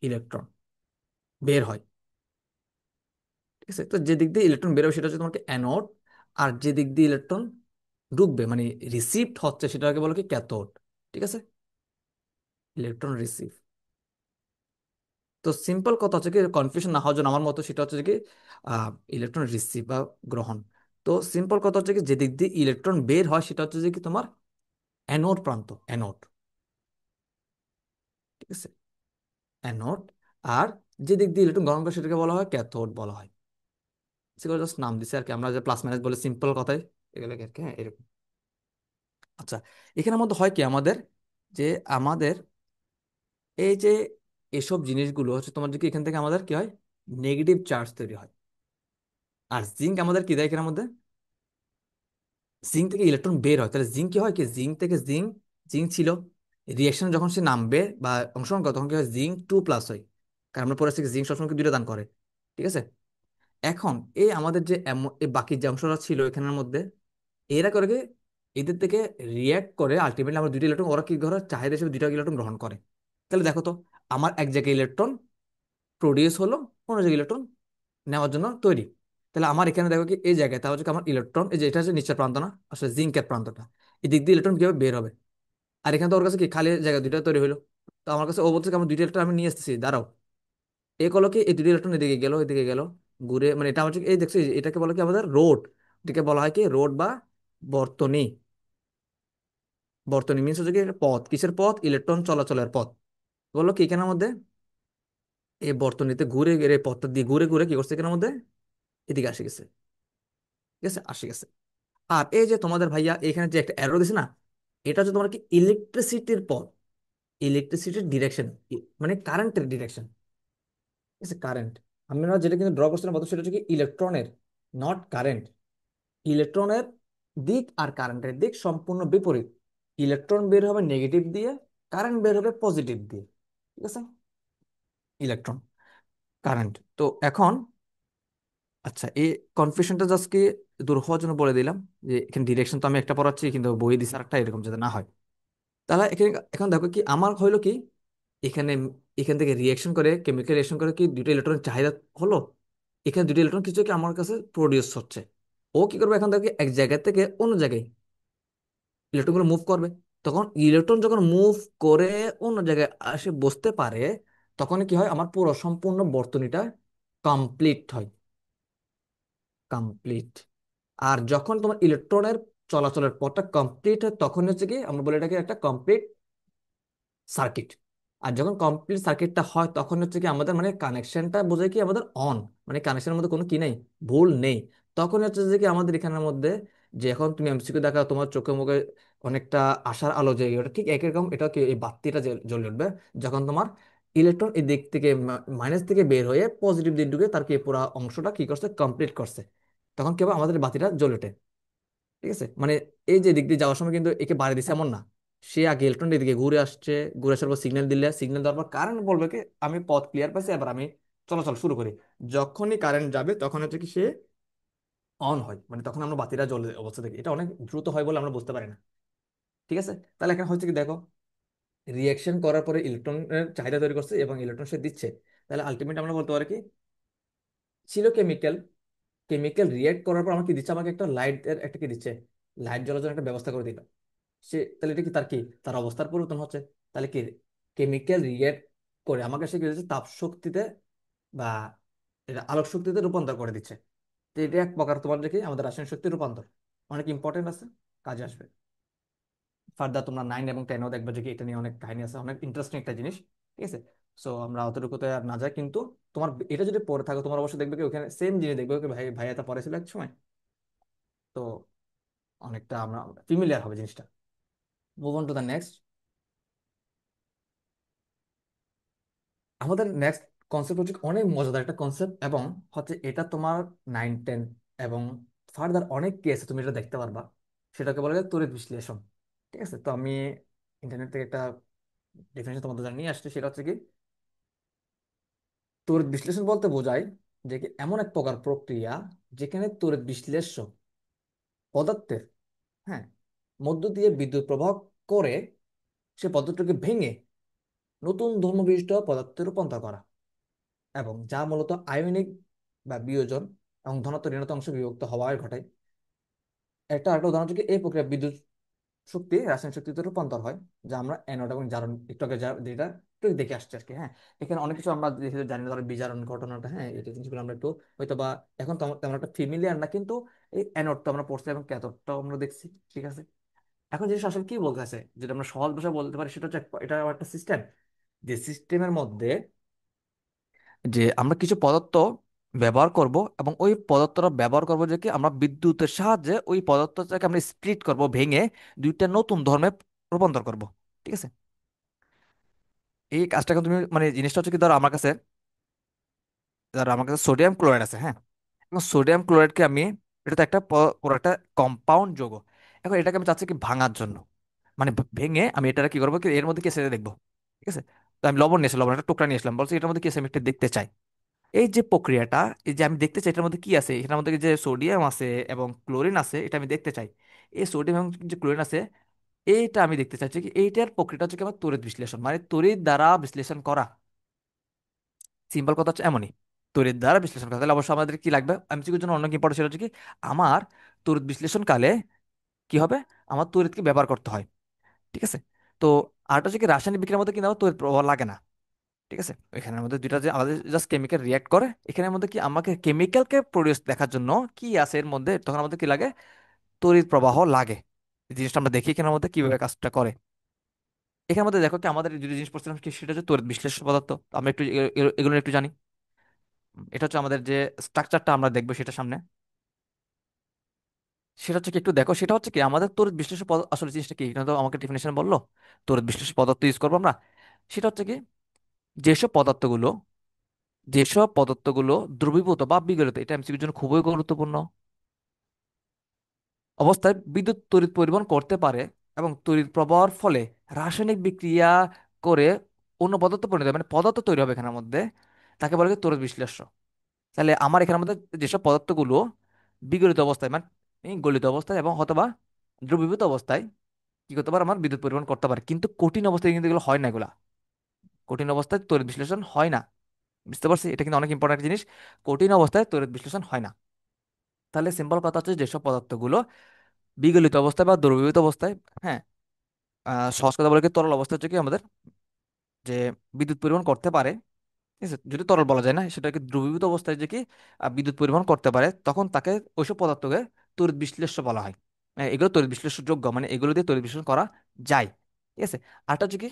ইলেকট্রন বের হয়। ঠিক আছে, তো যে দিক দিয়ে ইলেকট্রন বের হবে সেটা হচ্ছে তোমাকে অ্যানোড, আর যে দিক দিয়ে ইলেকট্রন ঢুকবে মানে রিসিভড হচ্ছে সেটাকে বলো কি ক্যাথোড। ঠিক আছে, ইলেকট্রন রিসিভ। তো সিম্পল কথা হচ্ছে কি, কনফিউশন না হওয়ার জন্য আমার মতো, সেটা হচ্ছে কি ইলেকট্রন রিসিভ বা গ্রহণ। তো সিম্পল কথা হচ্ছে কি, যে দিক দিয়ে ইলেকট্রন বের হয় সেটা হচ্ছে যে কি তোমার অ্যানোড প্রান্ত, অ্যানোড। ঠিক আছে, অ্যানোড। আর যে দিক দিয়ে ইলেকট্রন গ্রহণ করে সেটাকে বলা হয় ক্যাথোড বলা হয়। সেগুলো জাস্ট নাম দিছে আর কি, আমরা যে প্লাস মাইনাস বলে সিম্পল কথায় এগুলো আর কি, হ্যাঁ এরকম। আচ্ছা, এখানের মধ্যে হয় কি আমাদের, যে আমাদের এই যে এসব জিনিসগুলো হচ্ছে তোমার, যে কি এখান থেকে আমাদের কি হয়, নেগেটিভ চার্জ তৈরি হয়। আর জিঙ্ক আমাদের কি দেয় এখানের মধ্যে, জিঙ্ক থেকে ইলেকট্রন বের হয়। তাহলে জিঙ্ক কি হয় কি, জিঙ্ক থেকে জিঙ্ক, জিঙ্ক ছিল, রিয়াকশন যখন সে নামবে বা অংশগ্রহণ করে তখন কি হয়, জিঙ্ক টু প্লাস হয়। কারণ আমরা পরে জিঙ্ক সবসময় কি দুইটা দান করে। ঠিক আছে, এখন এই আমাদের যে এই বাকি যে অংশটা ছিল এখানের মধ্যে, এরা করে কি, এদের থেকে রিয়্যাক্ট করে আলটিমেটলি আমরা দুইটা ইলেকট্রন, ওরা কি করে চাহিদা হিসেবে দুইটা ইলেকট্রন গ্রহণ করে। তাহলে দেখো তো, আমার এক জায়গায় ইলেকট্রন প্রডিউস হলো, অন্য জায়গায় ইলেকট্রন নেওয়ার জন্য তৈরি। তাহলে আমার এখানে দেখো কি, এই জায়গায় তাহলে হচ্ছে কি আমার ইলেকট্রন, এই যে এটা হচ্ছে নিচের প্রান্ত না, আসলে জিঙ্কের প্রান্তটা, এই দিক দিয়ে ইলেকট্রন কিভাবে বের হবে। আর এখানে তো ওর কাছে কি খালি জায়গা দুইটা তৈরি হলো। তো আমার কাছে ও বলছে কি, আমার দুইটা ইলেকট্রন আমি নিয়ে আসতেছি, দাঁড়াও। এ কলো কি, এই দুইটা ইলেকট্রন এদিকে গেল, এদিকে গেল, ঘুরে, মানে এটা হচ্ছে এই দেখছো, এই যে এটাকে বলা কি আমাদের রোড। এটাকে বলা হয় কি রোড বা বর্তনী। বর্তনী মিনস হচ্ছে কি একটা পথ, কিসের পথ, ইলেকট্রন চলাচলের পথ। বললো কি এখানের মধ্যে এই বর্তনীতে ঘুরে ঘুরে, এই পথটা দিয়ে ঘুরে ঘুরে কি করছে এখানের মধ্যে, এদিকে আসে গেছে। ঠিক আছে, আসে গেছে। আর এই যে তোমাদের ভাইয়া এখানে যে একটা অ্যারো দিছে না, এটা হচ্ছে তোমার কি ইলেকট্রিসিটির পথ, ইলেকট্রিসিটির ডিরেকশন, মানে কারেন্টের ডিরেকশন। ঠিক আছে, কারেন্ট। আমরা যেটা কিন্তু ড্র করছিলাম প্রথম, সেটা হচ্ছে কি ইলেকট্রনের, নট কারেন্ট। ইলেকট্রনের দিক আর কারেন্টের দিক সম্পূর্ণ বিপরীত। ইলেকট্রন বের হবে নেগেটিভ দিয়ে, কারেন্ট বের হবে পজিটিভ দিয়ে। ঠিক আছে, ইলেকট্রন, কারেন্ট। তো এখন আচ্ছা, এই কনফিউশনটা জাস্ট কি দূর হওয়ার জন্য বলে দিলাম, যে এখানে ডিরেকশন তো আমি একটা পড়াচ্ছি কিন্তু বই দিছে আরেকটা, এরকম যাতে না হয়। তাহলে এখানে এখন দেখো কি আমার হইলো কি, এখানে এখান থেকে রিয়াকশন করে, কেমিক্যাল রিয়াকশন করে কি দুটো ইলেকট্রন চাহিদা হলো, এখানে দুটো ইলেকট্রন কিছু কি আমার কাছে প্রডিউস হচ্ছে। ও কি করবে, এখন দেখো কি, এক জায়গা থেকে অন্য জায়গায় ইলেকট্রনগুলো মুভ করবে। তখন ইলেকট্রন যখন মুভ করে অন্য জায়গায় আসে বসতে পারে, তখন কি হয়, আমার পুরো সম্পূর্ণ বর্তনীটা কমপ্লিট হয়, কমপ্লিট। আর যখন তোমার ইলেকট্রনের চলাচলের পথটা কমপ্লিট হয়, তখন হচ্ছে কি আমরা বলি এটাকে একটা কমপ্লিট সার্কিট। আর যখন কমপ্লিট সার্কিটটা হয় তখন হচ্ছে কি আমাদের মানে কানেকশনটা বোঝায় কি আমাদের অন, মানে কানেকশনের মধ্যে কোনো কি নেই, ভুল নেই। তখন হচ্ছে যে কি আমাদের এখানের মধ্যে, যে এখন তুমি এমসিকিউ দেখা তোমার চোখে মুখে অনেকটা আশার আলো জেগে ওঠে, ঠিক একই রকম এটা কি এই বাতিটা জ্বলে উঠবে যখন তোমার ইলেকট্রন এই দিক থেকে মাইনাস থেকে বের হয়ে পজিটিভ দিক ঢুকে তার কি পুরো অংশটা কি করছে, কমপ্লিট করছে। তখন কি হবে, আমাদের বাতিটা জ্বলে ওঠে। ঠিক আছে, মানে এই যে দিক দিয়ে যাওয়ার সময় কিন্তু একে বাড়ি দিছে এমন না, সে আগে ইলেকট্রন এদিকে ঘুরে আসছে, ঘুরে আসার পর সিগন্যাল দিলে, সিগন্যাল দেওয়ার পর কারেন্ট বলবে কি আমি পথ ক্লিয়ার পাইছি, এবার আমি চলাচল শুরু করি। যখনই কারেন্ট যাবে তখন হচ্ছে কি সে অন হয়, মানে তখন আমরা বাতিটা জ্বলে অবস্থা দেখি। এটা অনেক দ্রুত হয় বলে আমরা বুঝতে পারি না। ঠিক আছে, তাহলে এখানে হচ্ছে কি দেখো, রিয়াকশন করার পরে ইলেকট্রনের চাহিদা তৈরি করছে এবং ইলেকট্রন সে দিচ্ছে। তাহলে আলটিমেট আমরা বলতে পারি কি, ছিল কেমিক্যাল, কেমিক্যাল রিয়েক্ট করার পর আমাকে দিচ্ছে, আমাকে একটা লাইটের একটা কি দিচ্ছে, লাইট জ্বলার জন্য একটা ব্যবস্থা করে দিল সে। তাহলে এটা কি তার কি, তার অবস্থার পরিবর্তন হচ্ছে। তাহলে কি, কেমিক্যাল রিয়েক্ট করে আমাকে সে কি দিচ্ছে, তাপ শক্তিতে বা এটা আলোক শক্তিতে রূপান্তর করে দিচ্ছে। তো এটা এক প্রকার তোমার দেখি আমাদের রাসায়নিক শক্তির রূপান্তর, অনেক ইম্পর্টেন্ট আছে, কাজে আসবে। ফার্দার তোমরা 9 এবং 10-ও দেখবে যে কি এটা নিয়ে অনেক কাহিনী আছে, অনেক ইন্টারেস্টিং একটা জিনিস। ঠিক আছে। সো আমরা অতটুকুতে আর না যাই, কিন্তু তোমার এটা যদি পড়ে থাকো তোমার অবশ্যই দেখবে কি ওখানে সেম জিনিস দেখবে কি ভাই ভাই এটা পড়েছিল এক সময়। তো অনেকটা আমরা ফিমিলিয়ার হবে জিনিসটা। Move on to the next. আমাদের নেক্সট কনসেপ্ট হচ্ছে অনেক মজাদার একটা কনসেপ্ট, এবং হচ্ছে এটা তোমার 9, 10 এবং ফার্দার অনেক কেসে তুমি এটা দেখতে পারবা। সেটাকে বলা যায় তড়িৎ বিশ্লেষণ। ঠিক আছে। তো আমি ইন্টারনেট থেকে একটা ডেফিনেশন তোমাদের জন্য নিয়ে আসছি, সেটা হচ্ছে কি তড়িৎ বিশ্লেষণ বলতে বোঝায় যে কি এমন এক প্রকার প্রক্রিয়া যেখানে তড়িৎ বিশ্লেষ্য পদার্থের, হ্যাঁ, মধ্য দিয়ে বিদ্যুৎ প্রবাহ করে সে পদার্থকে ভেঙে নতুন ধর্মবিশিষ্ট পদার্থে রূপান্তর করা, এবং যা মূলত আয়নিক বা বিয়োজন এবং ধনাত্মক ঋণাত্মক অংশ বিভক্ত হওয়ায় ঘটায়। একটা উদাহরণ হচ্ছে কি, এই প্রক্রিয়া বিদ্যুৎ শক্তি রাসায়নিক শক্তিতে রূপান্তর হয়, যা আমরা অ্যানোড এবং জারণ একটু আগে যেটা একটু দেখে আসছি আর কি। হ্যাঁ, এখানে অনেক কিছু আমরা জানি না, ধরো বিজারণ ঘটনাটা, হ্যাঁ, এই জিনিসগুলো আমরা একটু হয়তো বা এখন তো তেমন একটা ফেমিলিয়ার না, কিন্তু এই অ্যানোড তো আমরা পড়ছি এবং ক্যাথোডটাও আমরা দেখছি। ঠিক আছে। এখন জিনিস আসলে কি বলতে আছে, যেটা আমরা সহজ ভাষায় বলতে পারি সেটা হচ্ছে এটা একটা সিস্টেম, যে সিস্টেমের মধ্যে যে আমরা কিছু পদার্থ ব্যবহার করব, এবং ওই পদার্থটা ব্যবহার করব যে কি আমরা বিদ্যুতের সাহায্যে ওই পদার্থটাকে আমরা স্প্লিট করব, ভেঙে দুইটা নতুন ধর্মে রূপান্তর করব। ঠিক আছে। এই কাজটাকে তুমি মানে জিনিসটা হচ্ছে কি, ধরো আমার কাছে সোডিয়াম ক্লোরাইড আছে, হ্যাঁ, এবং সোডিয়াম ক্লোরাইডকে আমি, এটা তো একটা পুরো একটা কম্পাউন্ড যৌগ। এখন এটাকে আমি চাচ্ছি কি ভাঙার জন্য, মানে ভেঙে আমি এটা কি করবো কি এর মধ্যে কি আছে এটা দেখবো। ঠিক আছে। তো আমি লবণ নিয়েছিলাম, লবণ একটা টুকরা নিয়েছিলাম, বলছি এটার মধ্যে কি আছে আমি একটু দেখতে চাই। এই যে প্রক্রিয়াটা, এই যে আমি দেখতে চাই এটার মধ্যে কি আছে, এটার মধ্যে যে সোডিয়াম আছে এবং ক্লোরিন আছে, এটা আমি দেখতে চাই। এই সোডিয়াম এবং যে ক্লোরিন আছে, এইটা আমি দেখতে চাইছি কি এইটার প্রক্রিয়াটা হচ্ছে কি আমার তড়িৎ বিশ্লেষণ, মানে তড়িৎ দ্বারা বিশ্লেষণ করা। সিম্পল কথা হচ্ছে এমনই, তড়িৎ দ্বারা বিশ্লেষণ করা। তাহলে অবশ্যই আমাদের কি লাগবে, এমসিকিউর জন্য অনেক ইম্পর্টেন্ট, সেটা হচ্ছে কি আমার তড়িৎ বিশ্লেষণ কালে কি হবে, আমার তড়িৎকে ব্যবহার করতে হয়। ঠিক আছে। তো আরটা হচ্ছে কি রাসায়নিক বিক্রিয়ার মধ্যে কিন্তু আমার তড়িৎ প্রবাহ লাগে না। ঠিক আছে। এখানের মধ্যে দুইটা যে আমাদের জাস্ট কেমিক্যাল রিয়াক্ট করে, এখানের মধ্যে কি আমাকে কেমিক্যালকে প্রডিউস দেখার জন্য কি আছে এর মধ্যে, তখন আমাদের কি লাগে, তড়িৎ প্রবাহ লাগে। এই জিনিসটা আমরা দেখি এখানের মধ্যে কিভাবে কাজটা করে। এখানের মধ্যে দেখো কি আমাদের যে জিনিস পড়ছিলাম কি সেটা হচ্ছে তড়িৎ বিশ্লেষ্য পদার্থ। তো আমরা একটু এগুলো একটু জানি। এটা হচ্ছে আমাদের যে স্ট্রাকচারটা আমরা দেখবো সেটা সামনে, সেটা হচ্ছে কি একটু দেখো, সেটা হচ্ছে কি আমাদের তড়িৎ বিশ্লেষ্য পদার্থ আসলে জিনিসটা কি, এটা তো আমাকে ডেফিনেশন বললো তড়িৎ বিশ্লেষ্য পদার্থ ইউজ করবো আমরা। সেটা হচ্ছে কি যেসব পদার্থগুলো যেসব পদার্থগুলো দ্রবীভূত বা বিগলিত, এটা এমসিকিউর জন্য খুবই গুরুত্বপূর্ণ, অবস্থায় বিদ্যুৎ তড়িৎ পরিবহন করতে পারে, এবং তড়িৎ প্রবাহের ফলে রাসায়নিক বিক্রিয়া করে অন্য পদার্থ পরিণত হয়, মানে পদার্থ তৈরি হবে এখানের মধ্যে, তাকে বলে কি তড়িৎ বিশ্লেষ্য। তাহলে আমার এখানের মধ্যে যেসব পদার্থগুলো বিগলিত অবস্থায়, মানে এই গলিত অবস্থায় এবং অথবা দ্রবীভূত অবস্থায় কি করতে পারে, আমার বিদ্যুৎ পরিবহন করতে পারে, কিন্তু কঠিন অবস্থায় কিন্তু এগুলো হয় না, এগুলা কঠিন অবস্থায় তড়িৎ বিশ্লেষণ হয় না। বুঝতে পারছি, এটা কিন্তু অনেক ইম্পর্টেন্ট জিনিস, কঠিন অবস্থায় তড়িৎ বিশ্লেষণ হয় না। তাহলে সিম্পল কথা হচ্ছে যেসব পদার্থগুলো বিগলিত অবস্থায় বা দ্রবীভূত অবস্থায়, হ্যাঁ, সহজ কথা বলে কি তরল অবস্থা হচ্ছে কি আমাদের যে বিদ্যুৎ পরিবহন করতে পারে। ঠিক আছে, যদি তরল বলা যায় না, সেটাকে দ্রবীভূত অবস্থায় যে কি বিদ্যুৎ পরিবহন করতে পারে, তখন তাকে ওইসব পদার্থকে তড়িৎ বিশ্লেষ্য বলা হয়। এগুলো তড়িৎ বিশ্লেষণযোগ্য, মানে এগুলো দিয়ে তড়িৎ বিশ্লেষণ করা যায়। ঠিক আছে। আরটা হচ্ছে কি,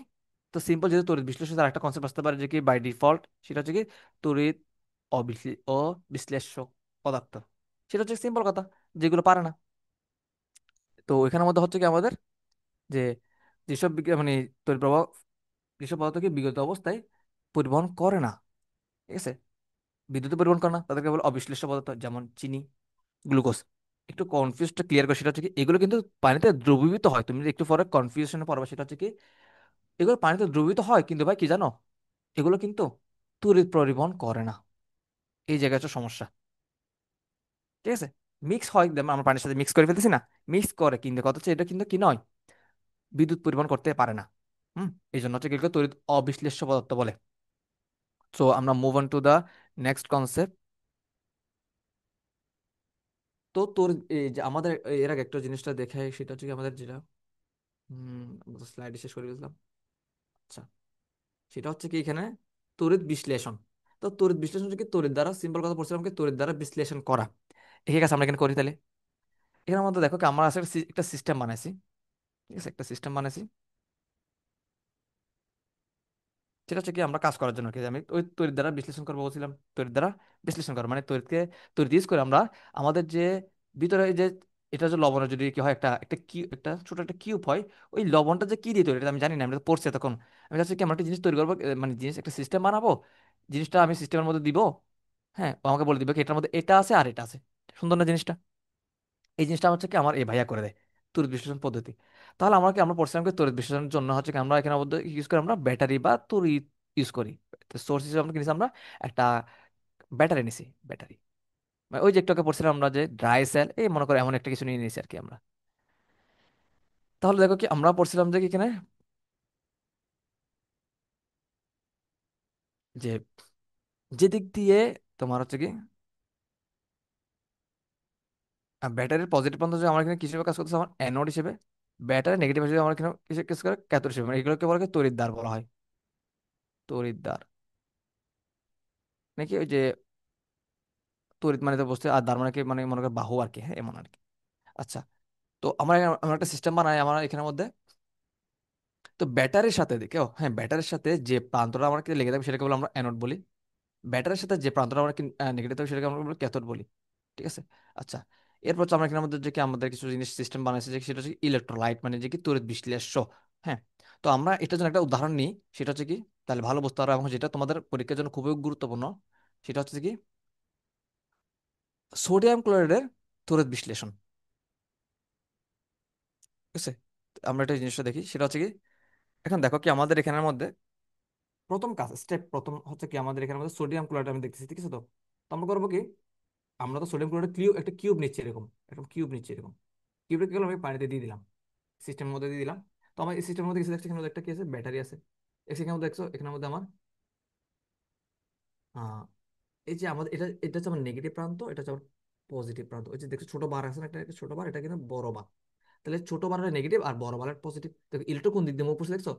তো সিম্পল যেহেতু তড়িৎ বিশ্লেষণ তার একটা কনসেপ্ট আসতে পারে যে কি বাই ডিফল্ট, সেটা হচ্ছে কি তড়িৎ অবিশ্লেষ্য পদার্থ। সেটা হচ্ছে সিম্পল কথা, যেগুলো পারে না। তো এখানের মধ্যে হচ্ছে কি আমাদের যে যেসব মানে তড়িৎ প্রবাহ যেসব পদার্থকে বিগত অবস্থায় পরিবহন করে না, ঠিক আছে, বিদ্যুৎ পরিবহন করে না, তাদেরকে বলে অবিশ্লেষ্য পদার্থ, যেমন চিনি, গ্লুকোজ। একটু কনফিউজটা ক্লিয়ার করে, সেটা হচ্ছে কি এগুলো কিন্তু পানিতে দ্রবীভূত হয়, তুমি যদি একটু পরে কনফিউশনে পড়বে, সেটা হচ্ছে কি এগুলো পানিতে দ্রবীভূত হয়, কিন্তু ভাই কি জানো, এগুলো কিন্তু তড়িৎ পরিবহন করে না। এই জায়গায় হচ্ছে সমস্যা। ঠিক আছে। মিক্স হয়, যেমন আমরা পানির সাথে মিক্স করে ফেলতেছি না, মিক্স করে, কিন্তু কথা হচ্ছে এটা কিন্তু কি নয়, বিদ্যুৎ পরিবহন করতে পারে না। এই জন্য হচ্ছে এগুলোকে তড়িৎ অবিশ্লেষ্য পদার্থ বলে। সো আমরা move on to the next concept. তো তোর এই যে আমাদের এর আগে একটা জিনিসটা দেখে, সেটা হচ্ছে কি আমাদের যেটা স্লাইডে শেষ করে গেছিলাম। আচ্ছা, সেটা হচ্ছে কি এখানে তড়িৎ বিশ্লেষণ। তো তড়িৎ বিশ্লেষণ হচ্ছে কি তড়িৎ দ্বারা, সিম্পল কথা বলছিলাম কি তড়িৎ দ্বারা বিশ্লেষণ করা। ঠিক আছে, আমরা এখানে করি তাহলে। এখানের মধ্যে দেখো কি আমরা আসলে একটা সিস্টেম বানাইছি। ঠিক আছে, একটা সিস্টেম বানাইছি, সেটা হচ্ছে কি আমরা কাজ করার জন্য কি আমি ওই তড়িৎ দ্বারা বিশ্লেষণ করবো বলছিলাম। তড়িৎ দ্বারা বিশ্লেষণ করা মানে তড়িৎ ইউজ করে আমরা আমাদের যে ভিতরে এই যে এটা যে লবণের যদি কি হয় একটা একটা কিউ একটা ছোট একটা কিউব হয়, ওই লবণটা যে কি দিয়ে তৈরি এটা আমি জানি না, আমি তো পড়ছি তখন। আমি চাচ্ছি কি আমরা একটা জিনিস তৈরি করবো, মানে জিনিস একটা সিস্টেম বানাবো, জিনিসটা আমি সিস্টেমের মধ্যে দিব। হ্যাঁ, ও আমাকে বলে দিবে কি এটার মধ্যে এটা আছে আর এটা আছে। সুন্দর না জিনিসটা? এই জিনিসটা হচ্ছে কি আমার এই ভাইয়া করে দেয়, তড়িৎ বিশ্লেষণ পদ্ধতি। তাহলে আমরা পড়ছিলাম কি তড়িৎ বিশ্লেষণের জন্য হচ্ছে কি আমরা এখানে মধ্যে ইউজ করি আমরা ব্যাটারি বা তড়িৎ ইউজ করি। সোর্স হিসেবে আমরা কিনেছি আমরা একটা ব্যাটারি নিছি, ব্যাটারি। মানে ওই যে একটু আগে পড়ছিলাম আমরা যে ড্রাই সেল, এই মনে করো এমন একটা কিছু নিয়ে নিয়েছি আর কি আমরা। তাহলে দেখো কি আমরা পড়ছিলাম যে কি এখানে যে যেদিক দিয়ে তোমার হচ্ছে কি ব্যাটারির পজিটিভ প্রান্ত যে আমার এখানে কিসের কাজ করতেছে আমার অ্যানোড হিসেবে, ব্যাটারি নেগেটিভ হিসেবে আমার এখানে কিসে কাজ করে ক্যাথোড হিসেবে, মানে এগুলোকে বলা হয় তড়িৎদ্বার বলা হয়। তড়িৎদ্বার নাকি ওই যে তড়িৎ মানে তো বুঝতে, আর দার মানে কি মানে মনে কর বাহু আর কি, হ্যাঁ এমন আর কি। আচ্ছা, তো আমরা একটা সিস্টেম বানাই আমার এখানের মধ্যে। তো ব্যাটারির সাথে দেখো, হ্যাঁ ব্যাটারির সাথে যে প্রান্তটা আমার কি লেগে থাকবে সেটাকে বলে আমরা অ্যানোড বলি। ব্যাটারির সাথে যে প্রান্তটা আমরা নেগেটিভ থাকবে সেটাকে আমরা বলি ক্যাথোড বলি। ঠিক আছে। আচ্ছা, এরপর হচ্ছে আমরা এখানের মধ্যে যে কি আমাদের কিছু জিনিস সিস্টেম বানাইছে যে সেটা হচ্ছে ইলেকট্রোলাইট মানে যে কি তড়িৎ বিশ্লেষ্য। হ্যাঁ, তো আমরা এটার জন্য একটা উদাহরণ নিই, সেটা হচ্ছে কি তাহলে ভালো বুঝতে পারবো, এবং যেটা তোমাদের পরীক্ষার জন্য খুবই গুরুত্বপূর্ণ, সেটা হচ্ছে কি সোডিয়াম ক্লোরাইডের তড়িৎ বিশ্লেষণ। ঠিক আছে, তো আমরা একটা জিনিসটা দেখি, সেটা হচ্ছে কি এখন দেখো কি আমাদের এখানের মধ্যে প্রথম কাজ স্টেপ প্রথম হচ্ছে কি আমাদের এখানের মধ্যে সোডিয়াম ক্লোরাইড আমি দেখতেছি। ঠিক আছে, তো আমরা করবো কি আমরা তো সোডিয়াম ক্লোরাইড একটা কিউব নিচ্ছি এরকম, এরকম কিউব নিচ্ছি এরকম। কিউবটা কি করলাম আমি পানিতে দিয়ে দিলাম, সিস্টেমের মধ্যে দিয়ে দিলাম। তো আমার এই সিস্টেমের মধ্যে কিছু দেখছি, এখানে মধ্যে একটা কি আছে ব্যাটারি আছে। এখানের মধ্যে দেখছো এখানের মধ্যে আমার আহ, এই যে আমাদের এটা হচ্ছে আমার নেগেটিভ প্রান্ত, এটা হচ্ছে আমার পজিটিভ প্রান্ত। ওই যে দেখছো ছোট বার আছে না, একটা ছোট বার, এটা কিন্তু বড় বার। তাহলে ছোট বারের নেগেটিভ আর বড় বারের পজিটিভ, দেখো ইলেকট্রন কোন দিক দিয়ে মুভ করছে দেখছো,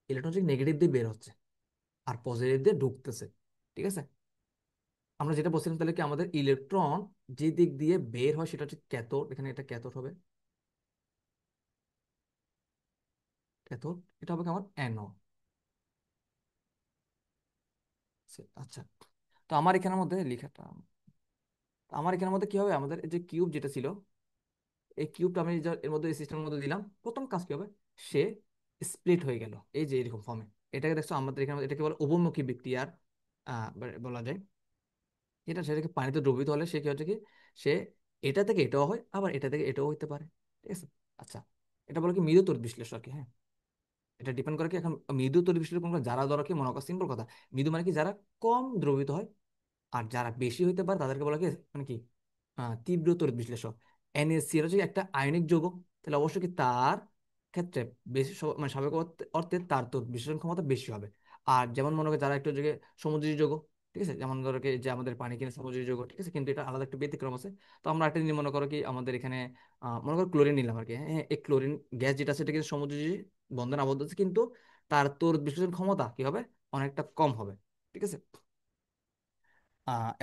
ইলেকট্রন হচ্ছে নেগেটিভ দিয়ে বের হচ্ছে আর পজিটিভ দিয়ে ঢুকতেছে। ঠিক আছে, আমরা যেটা বলছিলাম তাহলে কি আমাদের ইলেকট্রন যে দিক দিয়ে বের হয় সেটা হচ্ছে ক্যাথোড, এখানে এটা ক্যাথোড হবে, ক্যাথোড। এটা হবে কি আমার অ্যানোড। আচ্ছা, তো আমার এখানের মধ্যে লেখাটা, তো আমার এখানের মধ্যে কি হবে আমাদের এই যে কিউব যেটা ছিল, এই কিউবটা আমি এর মধ্যে এই সিস্টেমের মধ্যে দিলাম, প্রথম কাজ কি হবে সে স্প্লিট হয়ে গেল এই যে এরকম ফর্মে। এটাকে দেখছো আমাদের এখানে এটাকে বলে উভমুখী বিক্রিয়ার বলা যায়। এটা সেটাকে পানিতে দ্রবীভূত হলে সে কি হচ্ছে কি সে এটা থেকে এটাও হয় আবার এটা থেকে এটাও হইতে পারে। ঠিক আছে। আচ্ছা, এটা বলে কি মৃদু তড়িৎ বিশ্লেষণ আর কি। হ্যাঁ, এটা ডিপেন্ড করে কি এখন মৃদু তড়িৎ বিশ্লেষণ কোনগুলো, যারা ধরো কি মনে করো সিম্পল কথা, মৃদু মানে কি যারা কম দ্রবীভূত হয়, আর যারা বেশি হইতে পারে তাদেরকে বলা কি মানে কি তীব্র তড়িৎ বিশ্লেষক। NaCl হচ্ছে একটা আয়নিক যৌগ, তাহলে অবশ্যই কি তার ক্ষেত্রে বেশি মানে স্বাভাবিক অর্থে তার তড়িৎ বিশ্লেষণ ক্ষমতা বেশি হবে। আর যেমন মনে করো যারা একটু যে সমুদ্রী যৌগ, ঠিক আছে, যেমন ধরো কি যে আমাদের পানি কিনে সমুদ্রী যৌগ, ঠিক আছে, কিন্তু এটা আলাদা একটা ব্যতিক্রম আছে। তো আমরা একটা জিনিস মনে করো কি আমাদের এখানে মনে করো ক্লোরিন নিলাম আর কি। হ্যাঁ, এই ক্লোরিন গ্যাস যেটা আছে এটা কিন্তু সমুদ্রী বন্ধনে আবদ্ধ আছে, কিন্তু তার তড়িৎ বিশ্লেষণ ক্ষমতা কি হবে অনেকটা কম হবে। ঠিক আছে।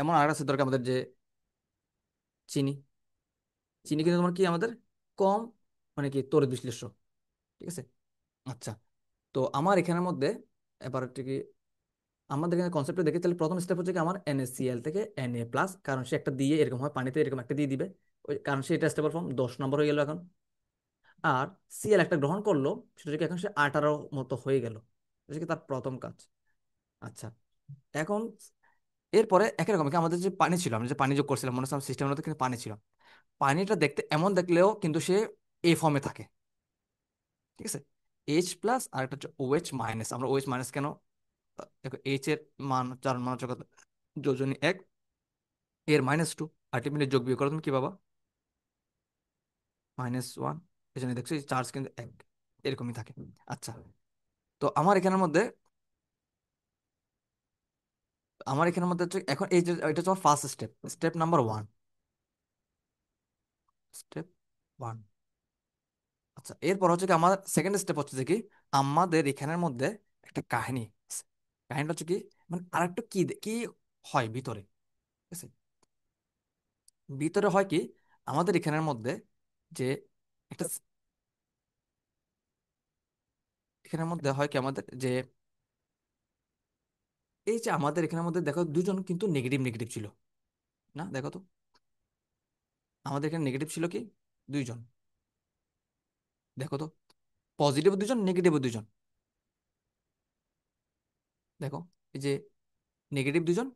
এমন আর আছে দরকার আমাদের যে চিনি, চিনি কিন্তু তোমার কি আমাদের কম মানে কি তড়িৎ বিশ্লেষ্য। ঠিক আছে। আচ্ছা, তো আমার এখানের মধ্যে এবার হচ্ছে কি আমাদের এখানে কনসেপ্টটা দেখে, তাহলে প্রথম স্টেপ হচ্ছে কি আমার NaCl থেকে Na+, কারণ সে একটা দিয়ে এরকম হয় পানিতে এরকম একটা দিয়ে দিবে, ওই কারণ সে এটা স্টেপের ফর্ম 10 নম্বর হয়ে গেল এখন। আর Cl একটা গ্রহণ করলো, সেটা হচ্ছে কি এখন সে 18 মতো হয়ে গেল, এটা হচ্ছে কি তার প্রথম কাজ। আচ্ছা, এখন এরপরে একই রকম কি আমাদের যে পানি ছিল, আমরা যে পানি যোগ করছিলাম মনে হচ্ছে সিস্টেমের মধ্যে কিন্তু পানি ছিল, পানিটা দেখতে এমন দেখলেও কিন্তু সে এই ফর্মে থাকে। ঠিক আছে, H+, আর একটা হচ্ছে OH-। আমরা OH- কেন, দেখো এইচ এর মান 4 মান হচ্ছে কত, যোজনী 1, এর -2, আলটিমেটলি যোগ বিয়োগ করো তুমি কি পাবা, -1। এই জন্য দেখছো এই চার্জ কিন্তু 1 এরকমই থাকে। আচ্ছা, তো আমার এখানের মধ্যে হচ্ছে এখন এই যে এটা হচ্ছে first step, step number 1, step 1। আচ্ছা, এরপর হচ্ছে কি আমার সেকেন্ড স্টেপ হচ্ছে যে কি আমাদের এখানের মধ্যে একটা কাহিনী আছে। কাহিনীটা হচ্ছে কি, মানে আরেকটু কি কি হয় ভিতরে, ঠিক আছে? ভিতরে হয় কি, আমাদের এখানের মধ্যে যে একটা এখানের মধ্যে হয় কি আমাদের যে, এই যে আমাদের এখানের মধ্যে দেখো দুজন কিন্তু নেগেটিভ নেগেটিভ ছিল, না দেখো তো, আমাদের এখানে নেগেটিভ ছিল কি, দুইজন, দেখো তো, পজিটিভ দুজন নেগেটিভ দুজন, দেখো, এই যে নেগেটিভ দুজন,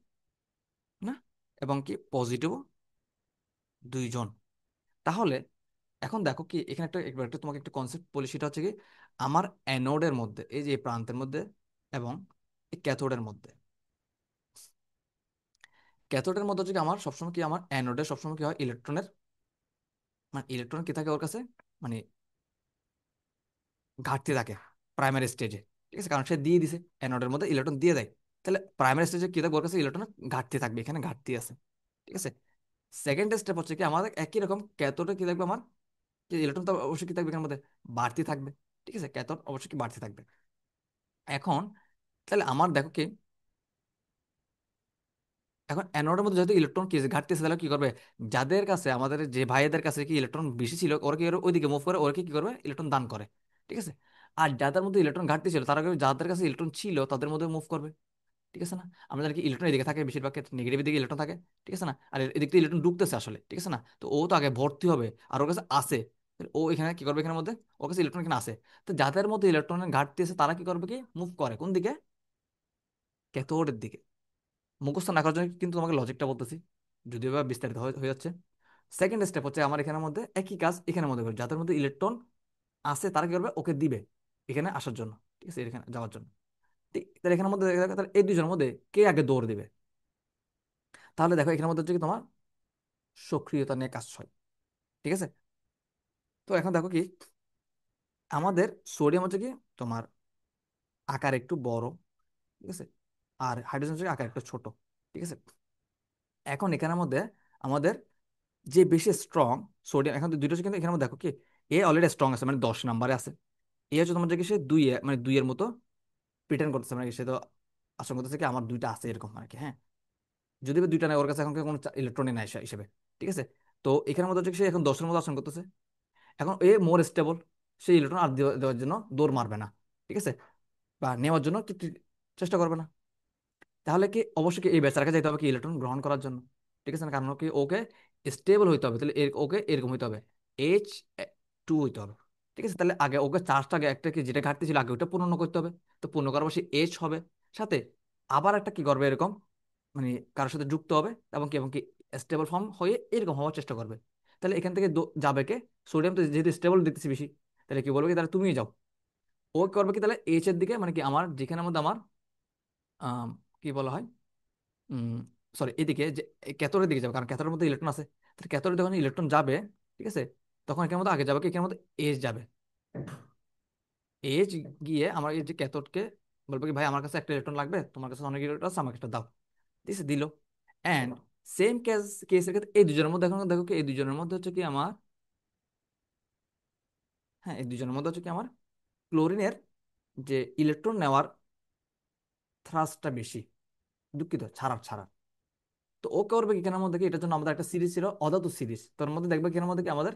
না, এবং কি পজিটিভ দুইজন। তাহলে এখন দেখো কি, এখানে একটা একবার একটা তোমাকে একটা কনসেপ্ট বলি, সেটা হচ্ছে কি, আমার অ্যানোডের মধ্যে, এই যে এই প্রান্তের মধ্যে এবং এই ক্যাথোডের মধ্যে, ক্যাথোডের মধ্যে হচ্ছে কি আমার সবসময় কি, আমার অ্যানোডে সবসময় কি হয়, ইলেকট্রনের, মানে ইলেকট্রন কি থাকে ওর কাছে, মানে ঘাটতি থাকে প্রাইমারি স্টেজে, ঠিক আছে, কারণ সে দিয়ে দিছে অ্যানোডের মধ্যে ইলেকট্রন দিয়ে দেয়, তাহলে প্রাইমারি স্টেজে কি থাকবে, ওর কাছে ইলেকট্রনের ঘাটতি থাকবে, এখানে ঘাটতি আছে, ঠিক আছে। সেকেন্ড স্টেপ হচ্ছে কি, আমাদের একই রকম ক্যাথোডে কি থাকবে আমার, ইলেকট্রন তো অবশ্যই কি থাকবে এখানের মধ্যে, বাড়তি থাকবে, ঠিক আছে, ক্যাথোড অবশ্যই কি বাড়তি থাকবে। এখন তাহলে আমার দেখো কি, এখন অ্যানোডের মধ্যে যেহেতু ইলেকট্রন কি ঘাটতি আছে, তাহলে কি করবে, যাদের কাছে আমাদের যে ভাইদের কাছে কি ইলেকট্রন বেশি ছিল, ওরা কি করে ওইদিকে মুভ করে, ওরা কি করবে, ইলেকট্রন দান করে, ঠিক আছে। আর যাদের মধ্যে ইলেকট্রন ঘাটতি ছিল, তারা যাদের কাছে ইলেকট্রন ছিল তাদের মধ্যে মুভ করবে, ঠিক আছে না। আমরা জানি কি ইলেকট্রন এদিকে থাকে, বেশিরভাগ ক্ষেত্রে নেগেটিভ দিকে ইলেকট্রন থাকে, ঠিক আছে না, আর এদিক থেকে ইলেকট্রন ঢুকতেছে আসলে, ঠিক আছে না, তো ও তো আগে ভর্তি হবে, আর ওর কাছে আছে, তাহলে ও এখানে কি করবে, এখানের মধ্যে ওর কাছে ইলেকট্রন এখানে আছে, তো যাদের মধ্যে ইলেকট্রনের ঘাটতি আছে তারা কি করবে, কি মুভ করে কোন দিকে, ক্যাথোডের দিকে। মুখস্থ না করার জন্য কিন্তু তোমাকে লজিকটা বলতেছি, যদিও বা বিস্তারিত হয়ে যাচ্ছে। সেকেন্ড স্টেপ হচ্ছে আমার এখানের মধ্যে একই কাজ এখানের মধ্যে করবে, যাদের মধ্যে ইলেকট্রন আছে তারা কি করবে, ওকে দিবে এখানে আসার জন্য, ঠিক আছে, এখানে যাওয়ার জন্য। ঠিক, তাহলে এখানের মধ্যে তাহলে এই দুজনের মধ্যে কে আগে দৌড় দিবে, তাহলে দেখো এখানের মধ্যে হচ্ছে কি তোমার সক্রিয়তা নিয়ে কাজ হয়, ঠিক আছে। তো এখন দেখো কি, আমাদের সোডিয়াম হচ্ছে কি তোমার আকার একটু বড়, ঠিক আছে, আর হাইড্রোজেন হচ্ছে আকার একটু ছোট, ঠিক আছে। এখন এখানের মধ্যে আমাদের যে বেশি স্ট্রং সোডিয়াম, এখন তো দুইটা হচ্ছে কিন্তু এখানের মধ্যে দেখো কি, এ অলরেডি স্ট্রং আছে, মানে 10 নম্বরে আছে, এ হচ্ছে তোমার যে কি সে দুই মানে দুইয়ের মতো প্রিটেন্ড করতেছে, মানে কি সে তো আশঙ্কা করতেছে কি আমার দুইটা আছে এরকম আর কি, হ্যাঁ, যদি বা দুইটা নাই ওর কাছে এখন কোনো ইলেকট্রনই নাই হিসেবে, ঠিক আছে। তো এখানের মধ্যে হচ্ছে কি সে এখন 10-এর মতো আচরণ করতেছে, এখন এ মোর স্টেবল, সেই ইলেকট্রন আর দেওয়ার জন্য দৌড় মারবে না, ঠিক আছে, বা নেওয়ার জন্য চেষ্টা করবে না। তাহলে কি অবশ্যই কি এই বেচারাকে যাইতে হবে কি ইলেকট্রন গ্রহণ করার জন্য, ঠিক আছে না, কারণ কি ওকে স্টেবল হইতে হবে, তাহলে ওকে এরকম হইতে হবে, H2 হইতে হবে, ঠিক আছে। তাহলে আগে ওকে চার্জটা আগে একটা কি যেটা ঘাটতি ছিল আগে ওটা পূর্ণ করতে হবে, তো পূর্ণ করার পর সে H হবে, সাথে আবার একটা কি করবে এরকম, মানে কারোর সাথে যুক্ত হবে, এবং কি স্টেবল ফর্ম হয়ে এরকম হওয়ার চেষ্টা করবে। তাহলে এখান থেকে যাবে কে, সোডিয়াম তো যেহেতু স্টেবল দিতেছি বেশি, তাহলে কি বলবে কি, তাহলে তুমি যাও, ও কি করবে কি, তাহলে H এর দিকে, মানে কি আমার যেখানে মধ্যে আমার আম, কি বলা হয়, সরি এদিকে যে ক্যাথোডের দিকে যাবে, কারণ ক্যাথোডের মধ্যে ইলেকট্রন আছে, তাহলে ক্যাথোডে যখন ইলেকট্রন যাবে, ঠিক আছে, তখন এখানের মধ্যে আগে যাবে কি, এখানের মধ্যে এজ যাবে, এজ গিয়ে আমার এই যে ক্যাথোডকে বলবো কি ভাই আমার কাছে একটা ইলেকট্রন লাগবে, তোমার কাছে অনেক ইলেকট্রন আছে, আমাকে একটা দাও, দিছে দিল। অ্যান্ড সেম কেসের ক্ষেত্রে এই দুজনের মধ্যে এখন দেখো কি, এই দুজনের মধ্যে হচ্ছে কি আমার, হ্যাঁ এই দুজনের মধ্যে হচ্ছে কি আমার ক্লোরিনের যে ইলেকট্রন নেওয়ার থ্রাস্টটা বেশি, দুঃখিত ছাড়ার ছাড়ার। তো ও করবে কি এখানের মধ্যে কি, এটার জন্য আমাদের একটা সিরিজ ছিল অধাতু সিরিজ, তোর মধ্যে দেখবে কি এর মধ্যে কি আমাদের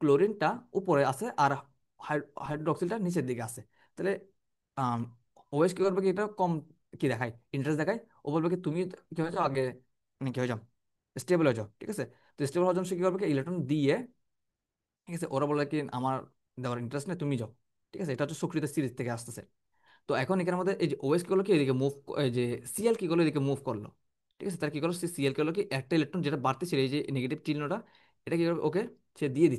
ক্লোরিনটা উপরে আছে আর হাইড্রোক্সিলটা নিচের দিকে আছে, তাহলে ওএস কি করবে কি, এটা কম কি দেখায়, ইন্টারেস্ট দেখায়, ও বলবে কি তুমি কি হয়ে যাও আগে, মানে কি হয়ে যাও, স্টেবল হয়ে যাও, ঠিক আছে। তো স্টেবল হওয়ার জন্য সে কি করবে কি ইলেকট্রন দিয়ে, ঠিক আছে, ওরা বলে কি আমার দেওয়ার ইন্টারেস্ট নেই তুমি যাও, ঠিক আছে, এটা হচ্ছে সুকৃত সিরিজ থেকে আসতেছে। তো এখন এখানের মধ্যে এই যে ওএস কি হলো কি এদিকে মুভ, এই যে সিএল কি করলো এদিকে মুভ করলো, ঠিক আছে, তার কি করলো সে সিএল কি হলো কি একটা ইলেকট্রন যেটা বাড়তে ছিল এই যে নেগেটিভ চিহ্নটা, এটা কি করবে ওকে সে দিয়ে দিচ্ছে।